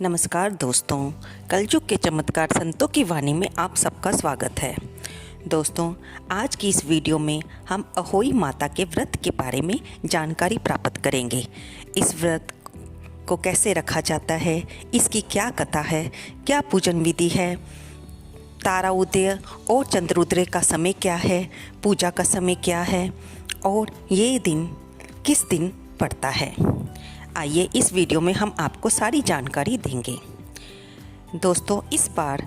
नमस्कार दोस्तों, कलयुग के चमत्कार संतों की वाणी में आप सबका स्वागत है। दोस्तों, आज की इस वीडियो में हम अहोई माता के व्रत के बारे में जानकारी प्राप्त करेंगे। इस व्रत को कैसे रखा जाता है, इसकी क्या कथा है, क्या पूजन विधि है, तारा उदय और चंद्रोदय का समय क्या है, पूजा का समय क्या है और ये दिन किस दिन पड़ता है। आइए इस वीडियो में हम आपको सारी जानकारी देंगे। दोस्तों, इस बार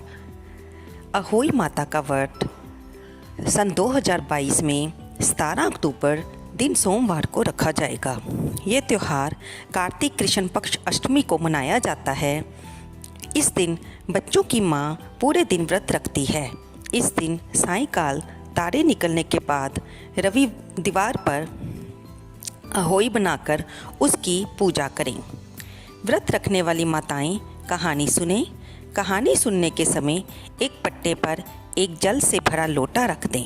अहोई माता का व्रत सन 2022 में 17 अक्टूबर दिन सोमवार को रखा जाएगा। ये त्यौहार कार्तिक कृष्ण पक्ष अष्टमी को मनाया जाता है। इस दिन बच्चों की माँ पूरे दिन व्रत रखती है। इस दिन सायंकाल तारे निकलने के बाद रवि दीवार पर अहोई बनाकर उसकी पूजा करें। व्रत रखने वाली माताएं कहानी सुनें। कहानी सुनने के समय एक पट्टे पर एक जल से भरा लोटा रख दें।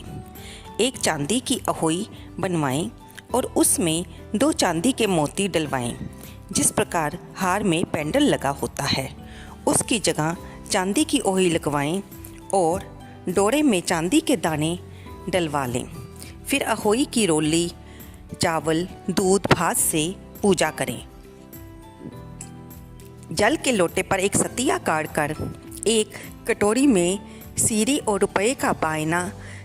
एक चांदी की अहोई बनवाएं और उसमें 2 चांदी के मोती डलवाएं। जिस प्रकार हार में पेंडल लगा होता है, उसकी जगह चांदी की अहोई लगवाएं और डोरे में चांदी के दाने डलवा लें। फिर अहोई की रोली चावल, दूध, भात से पूजा करें। जल के लोटे पर एक सतिया काढ़कर एक कटोरी में सीरी और रुपये का बायना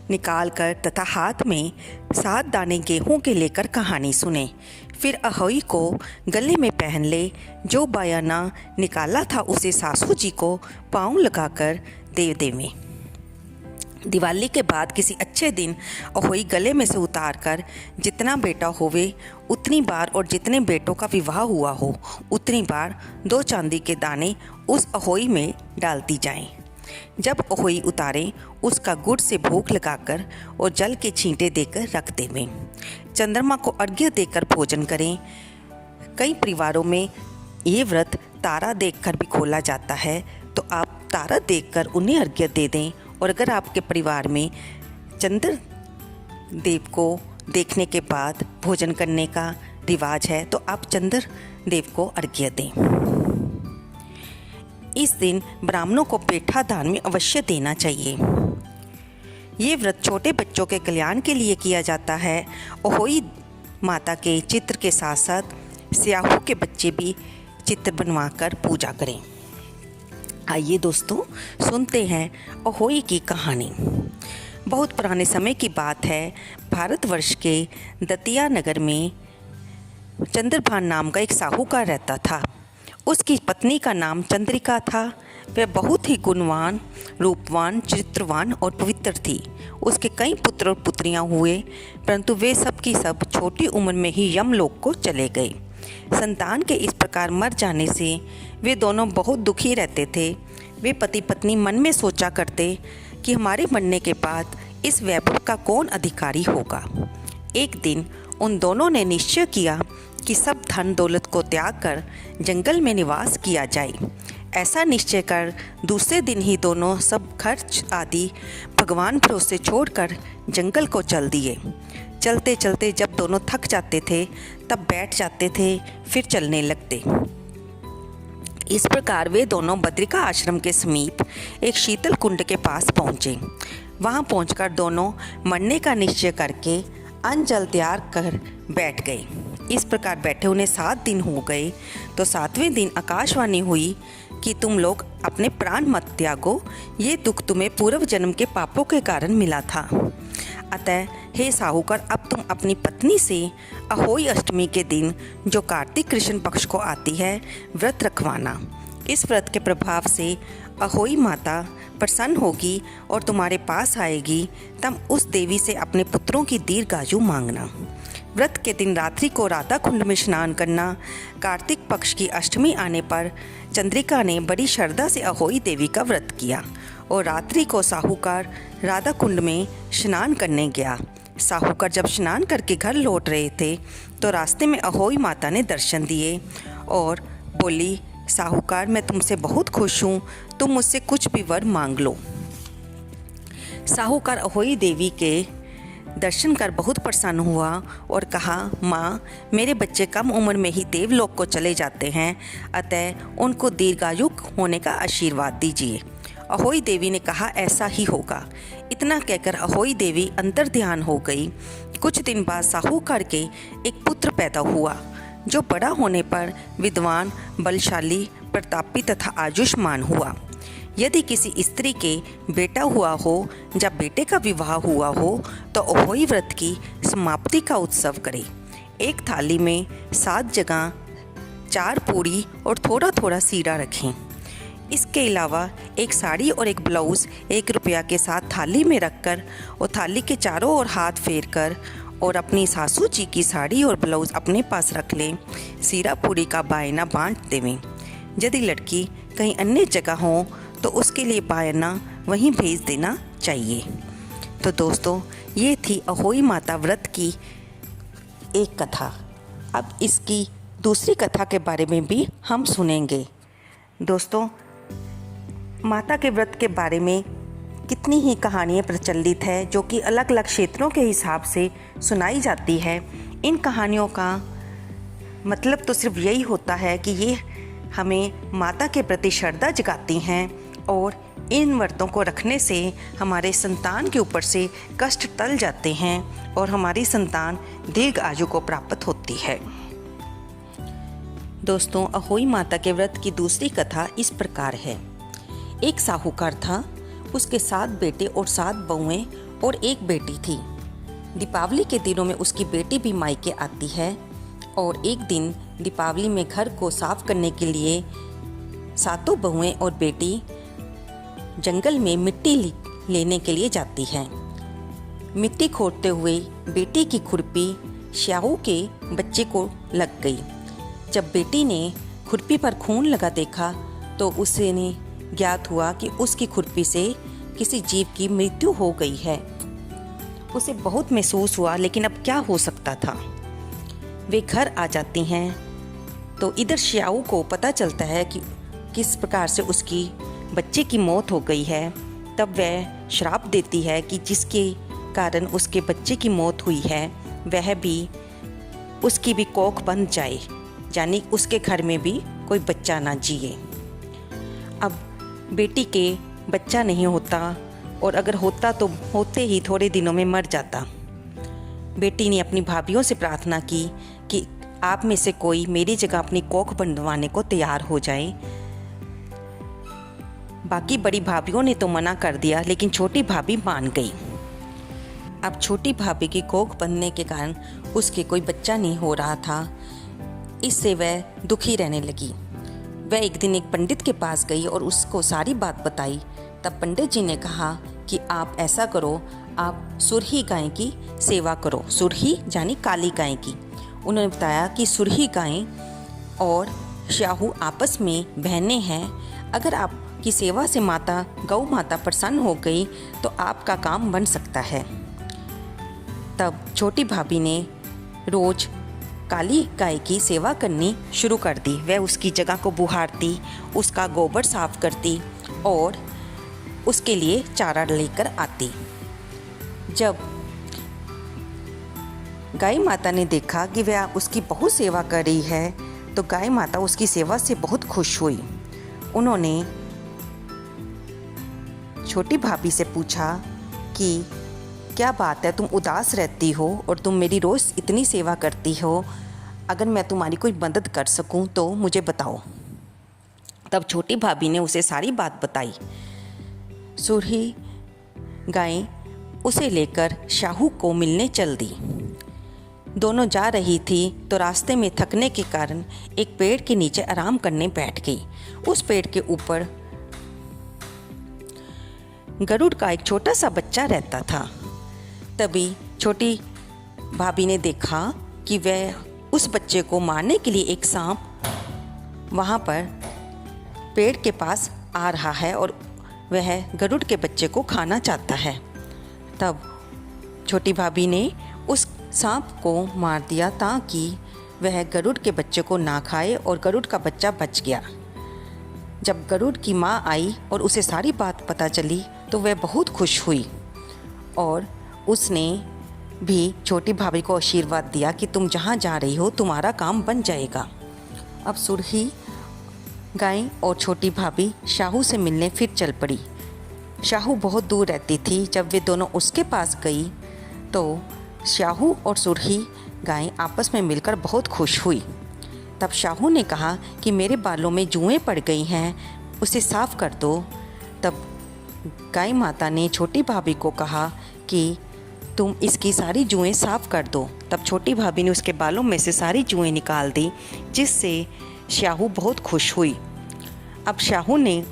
निकालकर तथा हाथ में 7 दाने गेहूं के लेकर कहानी सुने। फिर अहोई को गले में पहन ले। जो बायना निकाला था उसे सासू जी को पाँव लगाकर दे देवें। दिवाली के बाद किसी अच्छे दिन अहोई गले में से उतार कर जितना बेटा होवे उतनी बार और जितने बेटों का विवाह हुआ हो उतनी बार 2 चांदी के दाने उस अहोई में डालती जाएं। जब अहोई उतारें उसका गुड़ से भोग लगाकर और जल के छींटे देकर रख देवें। चंद्रमा को अर्घ्य देकर भोजन करें। कई परिवारों में ये व्रत तारा देखकर भी खोला जाता है, तो आप तारा देखकर उन्हें अर्घ्य दे दें। और अगर आपके परिवार में चंद्र देव को देखने के बाद भोजन करने का रिवाज है, तो आप चंद्र देव को अर्घ्य दें। इस दिन ब्राह्मणों को पेठा दान में अवश्य देना चाहिए। ये व्रत छोटे बच्चों के कल्याण के लिए किया जाता है। अहोई माता के चित्र के साथ साथ स्याहू के बच्चे भी चित्र बनवाकर पूजा करें। आइए दोस्तों, सुनते हैं अहोई की कहानी। बहुत पुराने समय की बात है। भारतवर्ष के दतिया नगर में चंद्रभान नाम का एक साहूकार रहता था। उसकी पत्नी का नाम चंद्रिका था। वह बहुत ही गुणवान, रूपवान, चरित्रवान और पवित्र थी। उसके कई पुत्र और पुत्रियां हुए, परंतु वे सब की सब छोटी उम्र में ही यमलोक को चले गए। संतान के इस प्रकार मर जाने से वे दोनों बहुत दुखी रहते थे। वे पति पत्नी मन में सोचा करते कि हमारे मरने के बाद इस वैभव का कौन अधिकारी होगा। एक दिन उन दोनों ने निश्चय किया कि सब धन दौलत को त्याग कर जंगल में निवास किया जाए। ऐसा निश्चय कर दूसरे दिन ही दोनों सब खर्च आदि भगवान भरोसे छोड़कर जंगल को चल दिए। चलते चलते जब दोनों थक जाते थे तब बैठ जाते थे, फिर चलने लगते। इस प्रकार वे दोनों बद्रिका आश्रम के समीप एक शीतल कुंड के पास पहुँचे। वहाँ पहुँचकर दोनों मरने का निश्चय करके अन्न जल तैयार कर बैठ गए। इस प्रकार बैठे उन्हें 7 दिन हो गए, तो 7वें दिन आकाशवाणी हुई कि तुम लोग अपने प्राण मत त्यागो, ये दुख तुम्हें पूर्व जन्म के पापों के कारण मिला था। अतः हे साहूकार, अब तुम अपनी पत्नी से अहोई अष्टमी के दिन, जो कार्तिक कृष्ण पक्ष को आती है, व्रत रखवाना। इस व्रत के प्रभाव से अहोई माता प्रसन्न होगी और तुम्हारे पास आएगी। तब उस देवी से अपने पुत्रों की दीर्घायु मांगना। व्रत के दिन रात्रि को राधा कुंड में स्नान करना। कार्तिक पक्ष की अष्टमी आने पर चंद्रिका ने बड़ी श्रद्धा से अहोई देवी का व्रत किया और रात्रि को साहूकार राधा कुंड में स्नान करने गया। साहूकार जब स्नान करके घर लौट रहे थे तो रास्ते में अहोई माता ने दर्शन दिए और बोली, साहूकार, मैं तुमसे बहुत खुश हूँ, तुम मुझसे कुछ भी वर मांग लो। साहूकार अहोई देवी के दर्शन कर बहुत प्रसन्न हुआ और कहा, माँ, मेरे बच्चे कम उम्र में ही देवलोक को चले जाते हैं, अतः उनको दीर्घायु होने का आशीर्वाद दीजिए। अहोई देवी ने कहा, ऐसा ही होगा। इतना कहकर अहोई देवी अंतर्ध्यान हो गई। कुछ दिन बाद साहूकार के एक पुत्र पैदा हुआ, जो बड़ा होने पर विद्वान, बलशाली, प्रतापी तथा आयुष्मान हुआ। यदि किसी स्त्री के बेटा हुआ हो या बेटे का विवाह हुआ हो तो अहोई व्रत की समाप्ति का उत्सव करे। एक थाली में 7 जगह 4 पूरी और थोड़ा थोड़ा सीरा रखें। इसके अलावा एक साड़ी और एक ब्लाउज़ 1 रुपया के साथ थाली में रखकर और थाली के चारों ओर हाथ फेर कर और अपनी सासू जी की साड़ी और ब्लाउज़ अपने पास रख लें। सीरा पूरी का बायना बांट देवें। यदि लड़की कहीं अन्य जगह हो तो उसके लिए बायना वहीं भेज देना चाहिए। तो दोस्तों, ये थी अहोई माता व्रत की एक कथा। अब इसकी दूसरी कथा के बारे में भी हम सुनेंगे। दोस्तों, माता के व्रत के बारे में कितनी ही कहानियाँ प्रचलित है जो कि अलग अलग क्षेत्रों के हिसाब से सुनाई जाती है। इन कहानियों का मतलब तो सिर्फ यही होता है कि ये हमें माता के प्रति श्रद्धा जगाती हैं और इन व्रतों को रखने से हमारे संतान के ऊपर से कष्ट टल जाते हैं और हमारी संतान दीर्घ आयु को प्राप्त होती है। दोस्तों, अहोई माता के व्रत की दूसरी कथा इस प्रकार है। एक साहूकार था, उसके 7 बेटे और 7 बहुएं और 1 बेटी थी। दीपावली के दिनों में उसकी बेटी भी मायके आती है और एक दिन दीपावली में घर को साफ करने के लिए 7 बहुएं और बेटी जंगल में मिट्टी लेने के लिए जाती है। मिट्टी खोदते हुए बेटी की खुरपी श्याहू के बच्चे को लग गई। जब बेटी ने खुरपी पर खून लगा देखा तो उसे ने ज्ञात हुआ कि उसकी खुरपी से किसी जीव की मृत्यु हो गई है। उसे बहुत महसूस हुआ, लेकिन अब क्या हो सकता था। वे घर आ जाती हैं तो इधर श्याहू को पता चलता है कि किस प्रकार से उसकी बच्चे की मौत हो गई है। तब वह श्राप देती है कि जिसके कारण उसके बच्चे की मौत हुई है वह भी उसकी भी कोख बन जाए, यानी उसके घर में भी कोई बच्चा ना जिए। अब बेटी के बच्चा नहीं होता और अगर होता तो होते ही थोड़े दिनों में मर जाता। बेटी ने अपनी भाभीयों से प्रार्थना की कि आप में से कोई मेरी जगह अपनी कोख बनवाने को तैयार हो जाए। बाकी बड़ी भाभीयों ने तो मना कर दिया, लेकिन छोटी भाभी मान गई। अब छोटी भाभी की कोख बनने के कारण उसके कोई बच्चा नहीं हो रहा था। इससे वह दुखी रहने लगी। वह एक दिन एक पंडित के पास गई और उसको सारी बात बताई। तब पंडित जी ने कहा कि आप ऐसा करो, आप सुरही गाय की सेवा करो। सुरही यानी काली गाय की। उन्होंने बताया कि सुरही गाय और श्याहू आपस में बहनें हैं। अगर आपकी सेवा से माता गौ माता प्रसन्न हो गई तो आपका काम बन सकता है। तब छोटी भाभी ने रोज काली गाय की सेवा करनी शुरू कर दी। वह उसकी जगह को बुहारती, उसका गोबर साफ करती और उसके लिए चारा लेकर आती। जब गाय माता ने देखा कि वह उसकी बहुत सेवा कर रही है तो गाय माता उसकी सेवा से बहुत खुश हुई। उन्होंने छोटी भाभी से पूछा कि क्या बात है, तुम उदास रहती हो और तुम मेरी रोज़ इतनी सेवा करती हो, अगर मैं तुम्हारी कोई मदद कर सकूं तो मुझे बताओ। तब छोटी भाभी ने उसे सारी बात बताई। सुरही गाय उसे लेकर शाहू को मिलने चल दी। दोनों जा रही थी तो रास्ते में थकने के कारण एक पेड़ के नीचे आराम करने बैठ गई। उस पेड़ के ऊपर गरुड़ का एक छोटा सा बच्चा रहता था। तभी छोटी भाभी ने देखा कि वह उस बच्चे को मारने के लिए एक सांप वहाँ पर पेड़ के पास आ रहा है और वह गरुड़ के बच्चे को खाना चाहता है। तब छोटी भाभी ने उस सांप को मार दिया ताकि वह गरुड़ के बच्चे को ना खाए और गरुड़ का बच्चा बच गया। जब गरुड़ की माँ आई और उसे सारी बात पता चली तो वह बहुत खुश हुई और उसने भी छोटी भाभी को आशीर्वाद दिया कि तुम जहाँ जा रही हो तुम्हारा काम बन जाएगा। अब सुरही गाय और छोटी भाभी शाहू से मिलने फिर चल पड़ी। शाहू बहुत दूर रहती थी। जब वे दोनों उसके पास गई तो शाहू और सुरही गाय आपस में मिलकर बहुत खुश हुई। तब शाहू ने कहा कि मेरे बालों में जुएं पड़ गई हैं, उसे साफ़ कर दो। तब गाय माता ने छोटी भाभी को कहा कि तुम इसकी सारी जुएं साफ़ कर दो। तब छोटी भाभी ने उसके बालों में से सारी जुएं निकाल दी, जिससे शाहू बहुत खुश हुई। अब शाहू ने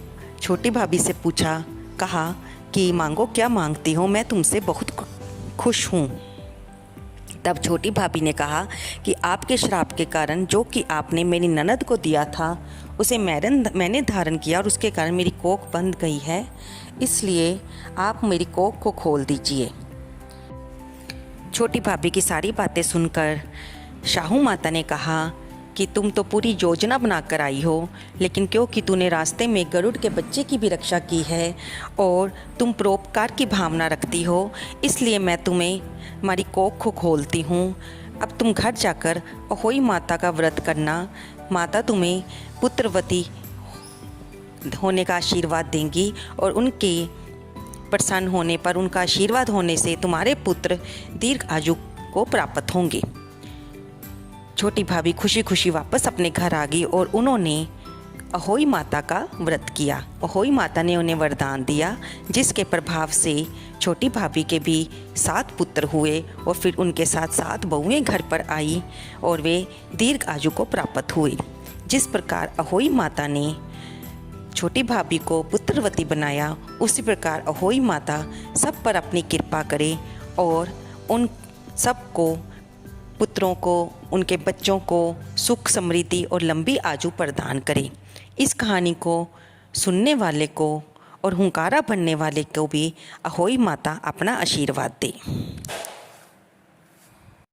छोटी भाभी से पूछा, कहा कि मांगो, क्या मांगती हो, मैं तुमसे बहुत खुश हूँ। तब छोटी भाभी ने कहा कि आपके श्राप के कारण जो कि आपने मेरी ननद को दिया था उसे मैंने धारण किया और उसके कारण मेरी कोख बंद गई है, इसलिए आप मेरी कोख को खोल दीजिए। छोटी भाभी की सारी बातें सुनकर शाहू माता ने कहा कि तुम तो पूरी योजना बनाकर आई हो, लेकिन क्योंकि तूने रास्ते में गरुड़ के बच्चे की भी रक्षा की है और तुम परोपकार की भावना रखती हो, इसलिए मैं तुम्हें हमारी कोख को खोलती हूँ। अब तुम घर जाकर अहोई माता का व्रत करना। माता तुम्हें पुत्रवती होने का आशीर्वाद देंगी और उनके प्रसन्न होने पर, उनका आशीर्वाद होने से तुम्हारे पुत्र दीर्घ आयु को प्राप्त होंगे। छोटी भाभी खुशी खुशी वापस अपने घर आ गई और उन्होंने अहोई माता का व्रत किया। अहोई माता ने उन्हें वरदान दिया, जिसके प्रभाव से छोटी भाभी के भी 7 पुत्र हुए और फिर उनके साथ 7 बहुएं घर पर आई और वे दीर्घ आयु को प्राप्त हुई। जिस प्रकार अहोई माता ने छोटी भाभी को पुत्रवती बनाया, उसी प्रकार अहोई माता सब पर अपनी कृपा करे और उन सबको, पुत्रों को, उनके बच्चों को सुख, समृद्धि और लंबी आयु प्रदान करे। इस कहानी को सुनने वाले को और हुंकारा भरने वाले को भी अहोई माता अपना आशीर्वाद दे।